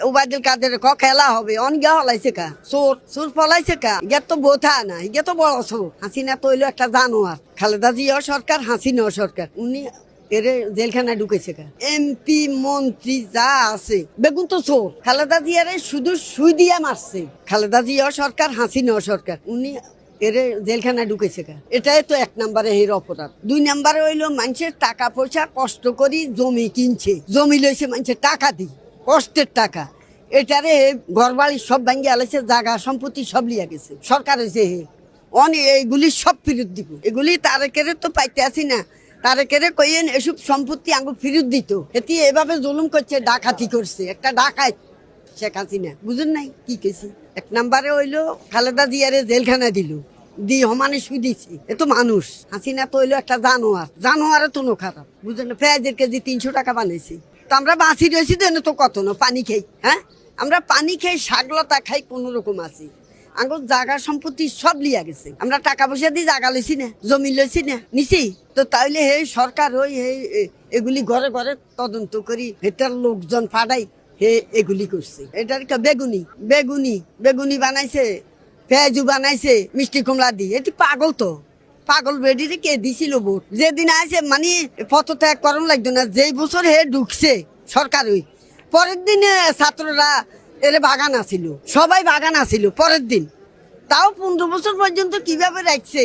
ওবায়দুল কাদের খেলা হবে অনগা হলাইছে কা চোর ফলাইছে কা ইয়া তো বোথা না ইয়া তো বড় চোর। হাসিনা তো হইলো একটা জানোয়ার। খালেদা জিয়াও সরকার, হাসিনাও সরকার। উনি এরে জেলখানায় ঢুকেছে কা। এমপি মন্ত্রী যা আছে বেগুন তো চোর। খালেদা জিয়ারে শুধু সুই দিয়া মারছে। খালেদা জিয়াও সরকার, হাসিনাও সরকার। উনি এরে জেলখানায় ঢুকেছে কা। এটাই তো 1 নম্বরে এর অপরাধ। 2 নম্বরে হইলো মানুষের টাকা পয়সা কষ্ট করি জমি কিনছে, জমি লইছে মানুষের টাকা দি, কষ্টের টাকা। এটারে ঘর বাড়ি সব ভাঙ্গি আলাইছে, জায়গা সম্পত্তি সব লিয়া গেছে। সরকার হয়েছে এইগুলি সব ফেরত দিব। এগুলি তারেকের তো পাইতে আসি না। তারেকের কইয়েন এসব সম্পত্তি আঙ্গু ফেরত দিত। এটি এভাবে জুলুম করছে, ডাকাতি করছে, একটা ডাকাত শেখ হাসিনা। বুঝুন নাই কি কেছি। 1 নম্বরে হইলো খালেদা জিয়ারে জেলখানা দিল, দি সমানে শুই দিছে। এ তো মানুষ। হাসিনা তো হইলো একটা জানোয়ার। জানোয়ারে তো খারাপ, বুঝলেন না? পেঁয়াজের কেজি 300 টাকা বানাইছে। তো আমরা বাঁচি রয়েছি তো তো কত না পানি খাই। হ্যাঁ, আমরা পানি খাই, শাকলতা খাই, কোন রকম আছি। আঙ্গুর জায়গা সম্পত্তি সব লিয়া গেছে। আমরা টাকা পয়সা দিয়ে জায়গা লইছি না, জমি লইছি না, নিছি তো। তাইলে হে সরকার ওই এগুলি ঘরে ঘরে তদন্ত করি হেটার লোকজন ফাটাই হে এগুলি করছে। এটার বেগুনি বেগুনি বেগুনি বানাইছে, পেঁয়াজু বানাইছে মিষ্টি কুমড়া দিয়ে। এটি পাগল তো, পাগল বেডিরে কে দিছিল ভোট? যেদিন আছে মানে পদত্যাগ করণ লাগতো না। যেই বছর হে ঢুকছে সরকার, ওই পরের দিনে ছাত্ররা এরে বাগান আসিল, সবাই বাগান আসিল পরের দিন। তাও 15 বছর পর্যন্ত কিভাবে রাখছে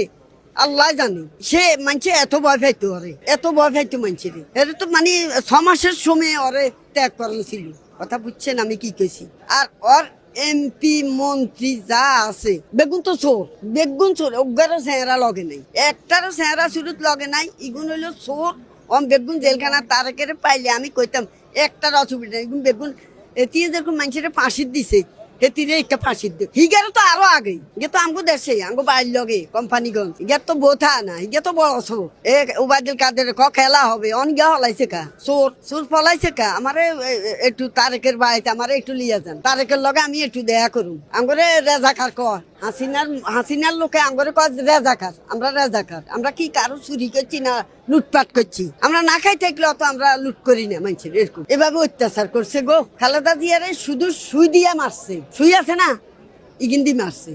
আল্লাহ জানে। সে মানছে এত ভয় পাইতো, ওরে এত ভয় পাইতো মানুষের। এর তো মানে 6 মাসের সময় ওরে ত্যাগ করানো ছিল। কথা বুঝছেন আমি কি কইছি? আর ওর এমপি মন্ত্রী যা আছে বেগুন তো চোর, বেগুন চোর। ওগারও চেহারা লগে নাই, একটারও চেহারা শুরুত লগে নাই। ইগুন হইলো চোর। বেগুন জেলখানা তারেকের পাইলে আমি কইতাম একটার অসুবিধা নেই। বেগুন এটি যেরকম মানুষের ফাঁসির দিছে, হেতিরে একটা ফাঁসির দিক। হিগারও তো আরো আগে গে তো আমগো দেশে আমগো বাড়ির লগে কোম্পানিগঞ্জ। ইগার তো বোথা না, ইগা তো বড় চোর। ওবায়দুল কাদের খেলা হবে অনগা হলাইছে কা। চোর ফলাইছে কা। আমারে একটু তারেকের বাড়িতে আমারে একটু লিয়া যান, তারেকের লগে আমি একটু দেখা করুম। আমগরে রেজাকার কয়। হাসিনার লোকে আমগরে কয় রেজাকার। আমরা রেজাকার। আমরা কি কারো চুরি করছি না লুটপাট করছি? আমরা না খাই থাকলে অত আমরা লুট করি না মানুষের। এরকম এভাবে অত্যাচার করছে গো। খালেদা জিয়ারে শুধু সুই দিয়া মারছে। সুই আছে না, ইগিন্দি মারছে।